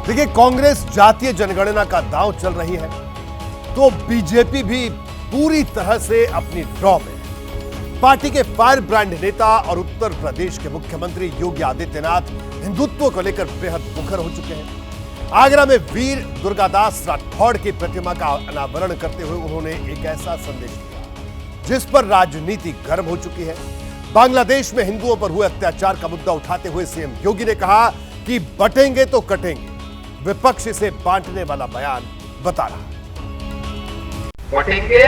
देखिए, कांग्रेस जातीय जनगणना का दांव चल रही है तो बीजेपी भी पूरी तरह से अपनी ड्रॉ में है। पार्टी के फायर ब्रांड नेता और उत्तर प्रदेश के मुख्यमंत्री योगी आदित्यनाथ हिंदुत्व को लेकर बेहद मुखर हो चुके हैं। आगरा में वीर दुर्गादास राठौड़ की प्रतिमा का अनावरण करते हुए उन्होंने एक ऐसा संदेश दिया जिस पर राजनीति गर्म हो चुकी है। बांग्लादेश में हिंदुओं पर हुए अत्याचार का मुद्दा उठाते हुए सीएम योगी ने कहा कि बटेंगे तो कटेंगे। विपक्ष इसे बांटने वाला बयान बता रहा है। बटेंगे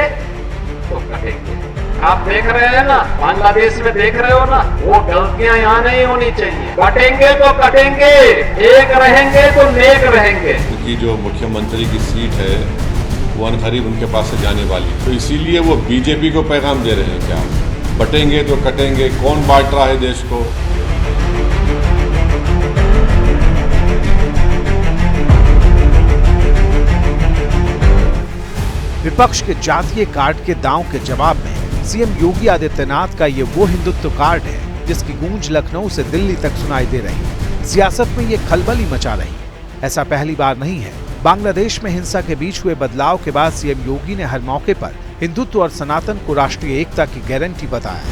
तो कटेंगे। आप देख रहे हैं ना, बांग्लादेश में देख रहे हो ना, वो गलतियां यहाँ नहीं होनी चाहिए। बटेंगे तो कटेंगे, एक रहेंगे तो नेक रहेंगे। क्योंकि जो मुख्यमंत्री की सीट है वो अनकरीब उनके पास से जाने वाली, तो इसीलिए वो बीजेपी को पैगाम दे रहे हैं क्या बटेंगे तो कटेंगे। कौन बांट रहा है देश को? विपक्ष के जातीय कार्ड के दांव के जवाब में सीएम योगी आदित्यनाथ का ये वो हिंदुत्व कार्ड है जिसकी गूंज लखनऊ से दिल्ली तक सुनाई दे रही है। सियासत में ये खलबली मचा रही है। ऐसा पहली बार नहीं है। बांग्लादेश में हिंसा के बीच हुए बदलाव के बाद सीएम योगी ने हर मौके पर हिंदुत्व और सनातन को राष्ट्रीय एकता की गारंटी बताया।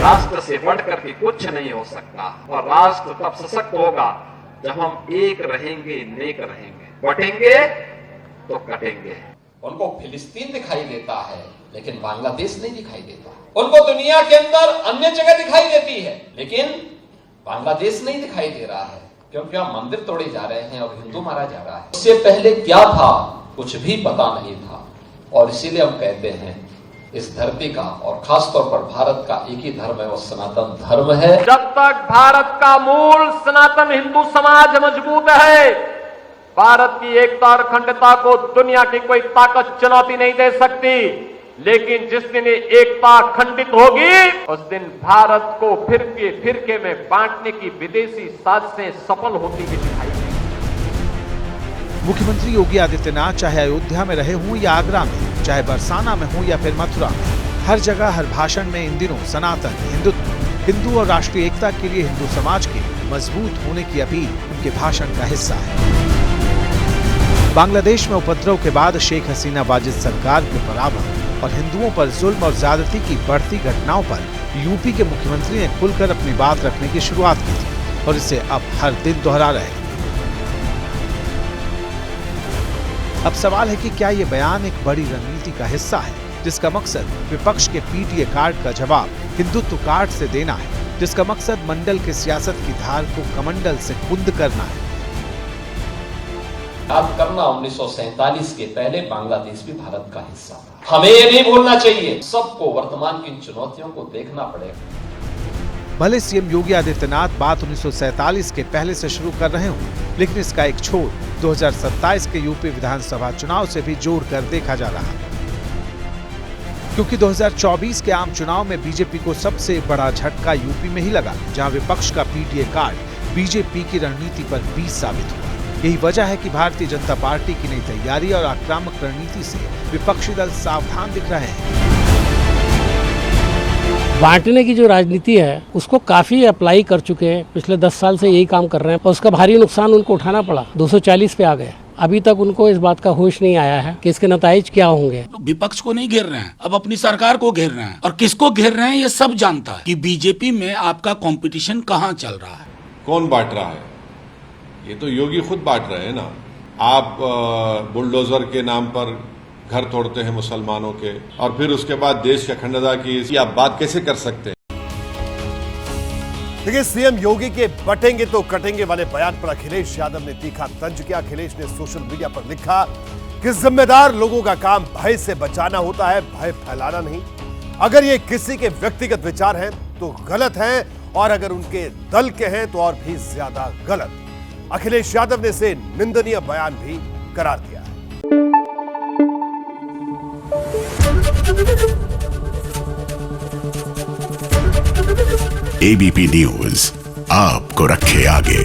राष्ट्र से बढ़कर के कुछ नहीं हो सकता और राष्ट्र तब सशक्त होगा जब हम एक रहेंगे, नेक रहेंगे। बटेंगे तो कटेंगे। उनको फिलिस्तीन दिखाई देता है लेकिन बांग्लादेश नहीं दिखाई देता। उनको दुनिया के अंदर अन्य जगह दिखाई देती है लेकिन बांग्लादेश नहीं दिखाई दे रहा है, क्योंकि वहां मंदिर तोड़े जा रहे हैं और हिंदू मारा जा रहा है। इससे पहले क्या था कुछ भी पता नहीं था, और इसीलिए हम कहते हैं इस धरती का और खासतौर पर भारत का एक ही धर्म है, वो सनातन धर्म है। जब तक भारत का मूल सनातन हिंदू समाज मजबूत है, भारत की एकता और अखंडता को दुनिया की कोई ताकत चुनौती नहीं दे सकती। लेकिन जिस दिन ये एकता खंडित होगी उस दिन भारत को फिरके में बांटने की विदेशी साजिशें सफल होती हुई दिखाई देंगी। मुख्यमंत्री योगी आदित्यनाथ चाहे अयोध्या में रहे हों या आगरा में, चाहे बरसाना में हो या फिर मथुरा में, हर जगह हर भाषण में इन दिनों सनातन, हिंदुत्व, हिंदू और राष्ट्रीय एकता के लिए हिंदू समाज के मजबूत होने की अपील उनके भाषण का हिस्सा है। बांग्लादेश में उपद्रव के बाद शेख हसीना वाजिद सरकार के पराभव और हिंदुओं पर जुल्म और ज्यादती की बढ़ती घटनाओं पर यूपी के मुख्यमंत्री ने खुलकर अपनी बात रखने की शुरुआत की थी और इसे अब हर दिन दोहरा रहे हैं। अब सवाल है कि क्या ये बयान एक बड़ी रणनीति का हिस्सा है जिसका मकसद विपक्ष के पीटीए कार्ड का जवाब हिंदुत्व कार्ड से देना है, जिसका मकसद मंडल के सियासत की धार को कमंडल से कुंद करना है। याद करना 1947 के पहले बांग्लादेश भी भारत का हिस्सा था। हमें ये नहीं भूलना चाहिए। सबको वर्तमान की इन चुनौतियों को देखना पड़ेगा। भले सीएम योगी आदित्यनाथ बात 1947 के पहले से शुरू कर रहे हों, लेकिन इसका एक छोर 2027 के यूपी विधानसभा चुनाव से भी जोड़कर देखा जा रहा है, क्योंकि 2024 के आम चुनाव में बीजेपी को सबसे बड़ा झटका यूपी में ही लगा, जहां विपक्ष का पीटीए कार्ड बीजेपी की रणनीति पर बीज साबित हुआ। यही वजह है कि भारतीय जनता पार्टी की नई तैयारी और आक्रामक रणनीति से विपक्षी दल सावधान दिख रहे हैं। बांटने की जो राजनीति है उसको काफी अप्लाई कर चुके हैं, पिछले 10 साल से यही काम कर रहे हैं और उसका भारी नुकसान उनको उठाना पड़ा। 240 पे आ गए। अभी तक उनको इस बात का होश नहीं आया है कि इसके नतीजे क्या होंगे। विपक्ष को नहीं घेर रहे हैं, अब अपनी सरकार को घेर रहे हैं, और किसको घेर रहे हैं ये सब जानता है कि बीजेपी में आपका कंपटीशन कहाँ चल रहा है। कौन बांट रहा है? ये तो योगी खुद बांट रहे हैं ना। आप बुलडोजर के नाम पर घर तोड़ते हैं मुसलमानों के, और फिर उसके बाद देश की अखंडता की आप बात कैसे कर सकते हैं? देखिए, सीएम योगी के बटेंगे तो कटेंगे वाले बयान पर अखिलेश यादव ने तीखा तंज किया। अखिलेश ने सोशल मीडिया पर लिखा कि जिम्मेदार लोगों का काम भय से बचाना होता है, भय फैलाना नहीं। अगर ये किसी के व्यक्तिगत विचार हैं तो गलत हैं, और अगर उनके दल के हैं तो और भी ज्यादा गलत। अखिलेश यादव ने इसे निंदनीय बयान भी करार दिया है। एबीपी न्यूज आपको रखे आगे।